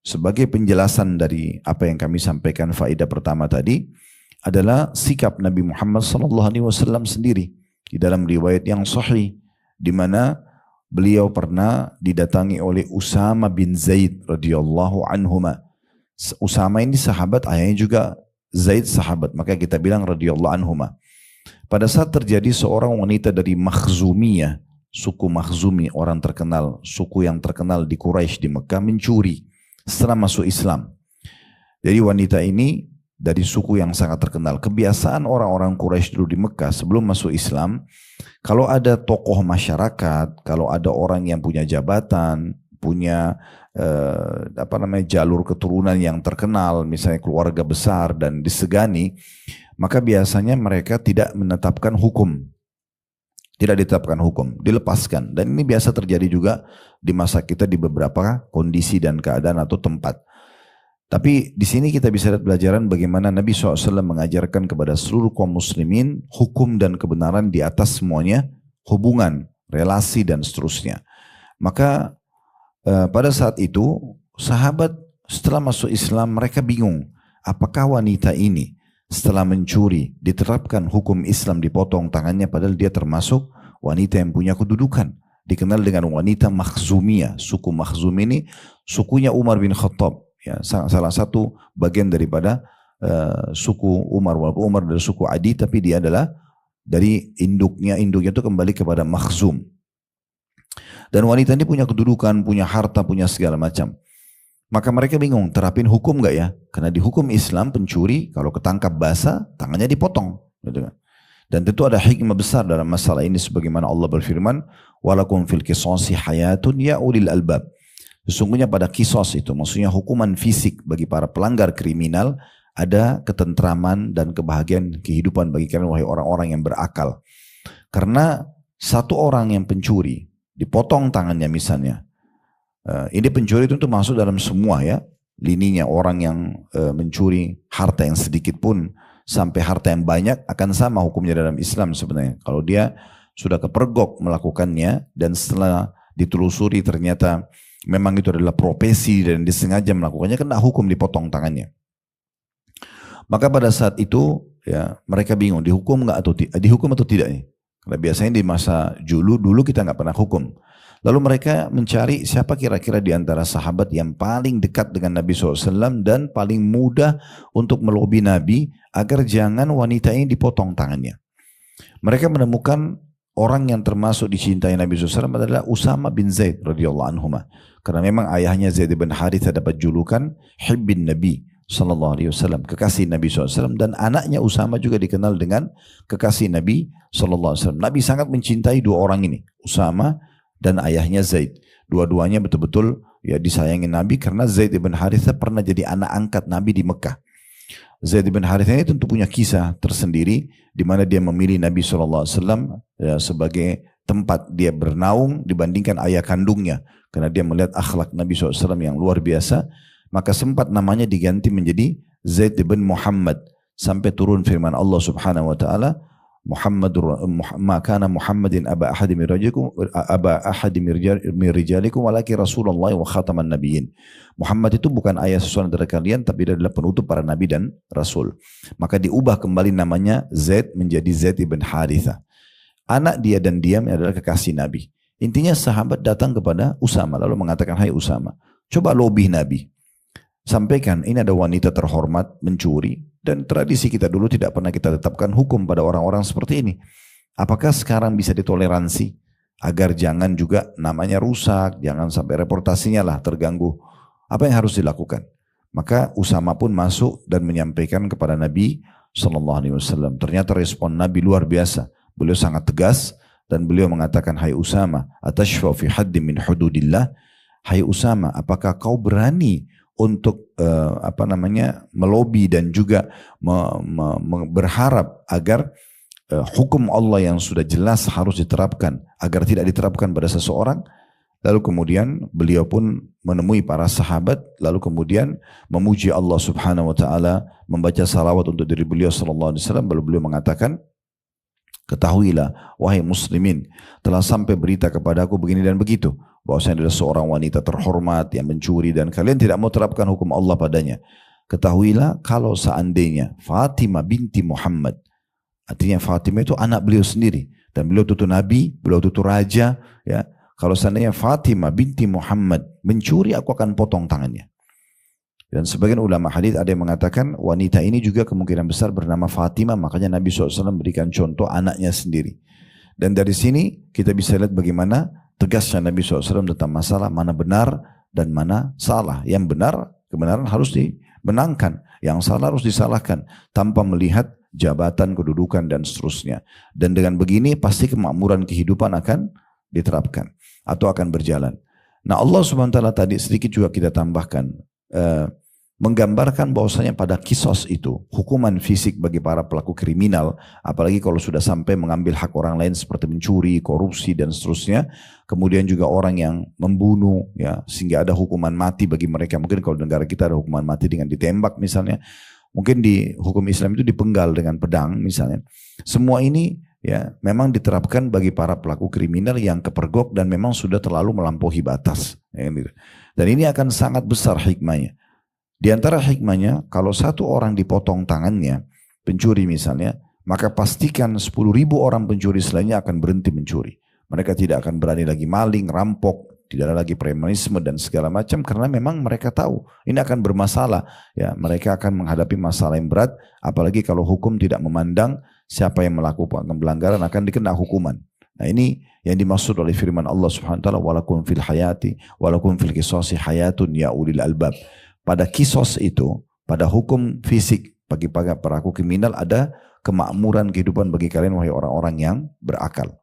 sebagai penjelasan dari apa yang kami sampaikan faedah pertama tadi adalah sikap Nabi Muhammad SAW sendiri di dalam riwayat yang sahih di mana beliau pernah didatangi oleh Usama bin Zaid radhiyallahu anhuma. Usama ini sahabat, ayahnya juga Zaid sahabat, maka kita bilang radhiyallahu anhuma. Pada saat terjadi seorang wanita dari Makhzumiyah, suku Makhzumi, orang terkenal, suku yang terkenal di Quraisy di Mekah, mencuri setelah masuk Islam. Jadi wanita ini dari suku yang sangat terkenal. Kebiasaan orang-orang Quraisy dulu di Mekah sebelum masuk Islam, kalau ada tokoh masyarakat, kalau ada orang yang punya jabatan, punya jalur keturunan yang terkenal, misalnya keluarga besar dan disegani, maka biasanya mereka tidak menetapkan hukum. Tidak ditetapkan hukum, dilepaskan. Dan ini biasa terjadi juga di masa kita di beberapa kondisi dan keadaan atau tempat. Tapi di sini kita bisa lihat pelajaran bagaimana Nabi SAW mengajarkan kepada seluruh kaum muslimin hukum dan kebenaran di atas semuanya, hubungan, relasi dan seterusnya. Maka pada saat itu sahabat setelah masuk Islam mereka bingung, apakah wanita ini setelah mencuri diterapkan hukum Islam, dipotong tangannya, padahal dia termasuk wanita yang punya kedudukan, dikenal dengan wanita Makhzumiyah. Suku Makhzum ini sukunya Umar bin Khattab, ya, salah satu bagian daripada suku Umar. Walaupun Umar dari suku Adi, tapi dia adalah dari induknya itu kembali kepada Makhzum. Dan wanita ini punya kedudukan, punya harta, punya segala macam. Maka mereka bingung, terapin hukum gak ya? Karena di hukum Islam pencuri kalau ketangkap basah tangannya dipotong, gitu kan? Dan tentu ada hikmah besar dalam masalah ini, sebagaimana Allah berfirman, walakum fil qisasi hayatun ya ulil albab. Sesungguhnya pada kisos itu, maksudnya hukuman fisik bagi para pelanggar kriminal, ada ketentraman dan kebahagiaan kehidupan bagi kalian wahai orang-orang yang berakal. Karena satu orang yang pencuri dipotong tangannya misalnya, ini pencuri itu masuk dalam semua ya lininya. Orang yang mencuri harta yang sedikit pun sampai harta yang banyak akan sama hukumnya dalam Islam sebenarnya. Kalau dia sudah kepergok melakukannya dan setelah ditelusuri ternyata memang itu adalah profesi dan disengaja melakukannya, kena hukum dipotong tangannya. Maka pada saat itu ya mereka bingung dihukum atau tidak nih. Karena biasanya di masa dulu kita nggak pernah hukum. Lalu mereka mencari siapa kira-kira di antara sahabat yang paling dekat dengan Nabi SAW dan paling mudah untuk melobi Nabi agar jangan wanita ini dipotong tangannya. Mereka menemukan orang yang termasuk dicintai Nabi SAW adalah Usama bin Zaid radhiyallahu anhu. Karena memang ayahnya Zaid bin Harithah dapat julukan Hibbin Nabi SAW, kekasih Nabi SAW, dan anaknya Usama juga dikenal dengan kekasih Nabi SAW. Nabi sangat mencintai dua orang ini, Usama dan ayahnya Zaid. Dua-duanya betul-betul ya disayangi Nabi karena Zaid bin Harithah pernah jadi anak angkat Nabi di Mekah. Zaid bin Harithah ini tentu punya kisah tersendiri di mana dia memilih Nabi SAW ya, sebagai tempat dia bernaung dibandingkan ayah kandungnya. Karena dia melihat akhlak Nabi SAW yang luar biasa, maka sempat namanya diganti menjadi Zaid bin Muhammad. Sampai turun firman Allah Subhanahu Wa Taala, Maka Muhammadin aba ahadi min rijalikum walakin Rasulullah wa khataman nabiyyin. Muhammad itu bukan ayah seseorang dari kalian, tapi dia adalah penutup para nabi dan rasul. Maka diubah kembali namanya Zaid menjadi Zaid ibn Harithah. Anak dia dan diam adalah kekasih Nabi. Intinya sahabat datang kepada Usama lalu mengatakan, hai Usama, coba lobby Nabi. Sampaikan ini ada wanita terhormat mencuri dan tradisi kita dulu tidak pernah kita tetapkan hukum pada orang-orang seperti ini. Apakah sekarang bisa ditoleransi agar jangan juga namanya rusak, jangan sampai reputasinya lah terganggu. Apa yang harus dilakukan? Maka Usama pun masuk dan menyampaikan kepada Nabi SAW. Ternyata respon Nabi luar biasa. Beliau sangat tegas dan beliau mengatakan, hai Usama, atashfa fi haddi min hududillah. Hai Usama, apakah kau berani untuk melobi dan juga berharap agar hukum Allah yang sudah jelas harus diterapkan agar tidak diterapkan pada seseorang? Lalu kemudian beliau pun menemui para sahabat, lalu kemudian memuji Allah Subhanahu Wa Taala, membaca salawat untuk diri beliau sallallahu alaihi wasallam. Lalu beliau mengatakan, ketahuilah wahai muslimin, telah sampai berita kepadaku begini dan begitu. bahwasanya adalah seorang wanita terhormat yang mencuri dan kalian tidak mau terapkan hukum Allah padanya. Ketahuilah kalau seandainya Fatimah binti Muhammad, artinya Fatimah itu anak beliau sendiri dan beliau itu nabi, beliau itu raja, ya. Kalau seandainya Fatimah binti Muhammad mencuri, aku akan potong tangannya. Dan sebagian ulama hadis ada yang mengatakan wanita ini juga kemungkinan besar bernama Fatimah, makanya Nabi SAW berikan contoh anaknya sendiri. Dan dari sini kita bisa lihat bagaimana tegasnya Nabi SAW tentang masalah mana benar dan mana salah. Yang benar, kebenaran harus dimenangkan, yang salah harus disalahkan tanpa melihat jabatan, kedudukan dan seterusnya. Dan dengan begini pasti kemakmuran kehidupan akan diterapkan atau akan berjalan. Nah Allah SWT tadi sedikit juga kita tambahkan, menggambarkan bahwasanya pada kisos itu hukuman fisik bagi para pelaku kriminal, apalagi kalau sudah sampai mengambil hak orang lain seperti mencuri, korupsi dan seterusnya, kemudian juga orang yang membunuh, ya, sehingga ada hukuman mati bagi mereka. Mungkin kalau di negara kita ada hukuman mati dengan ditembak misalnya, mungkin di hukum Islam itu dipenggal dengan pedang misalnya. Semua ini ya memang diterapkan bagi para pelaku kriminal yang kepergok dan memang sudah terlalu melampaui batas, ya, gitu. Dan ini akan sangat besar hikmahnya. Di antara hikmahnya, kalau satu orang dipotong tangannya, pencuri misalnya, maka pastikan 10.000 orang pencuri selainnya akan berhenti mencuri. Mereka tidak akan berani lagi maling, rampok, tidak ada lagi premanisme dan segala macam, karena memang mereka tahu ini akan bermasalah. Ya, mereka akan menghadapi masalah yang berat, apalagi kalau hukum tidak memandang siapa yang melakukan pelanggaran akan dikena hukuman. Nah ini yang dimaksud oleh firman Allah Subhanahu wa taala, walakum fil hayati walakum fil qisasi hayatun ya ulil albab. Pada kisos itu, pada hukum fisik bagi para pelaku kriminal ada kemakmuran kehidupan bagi kalian wahai orang-orang yang berakal.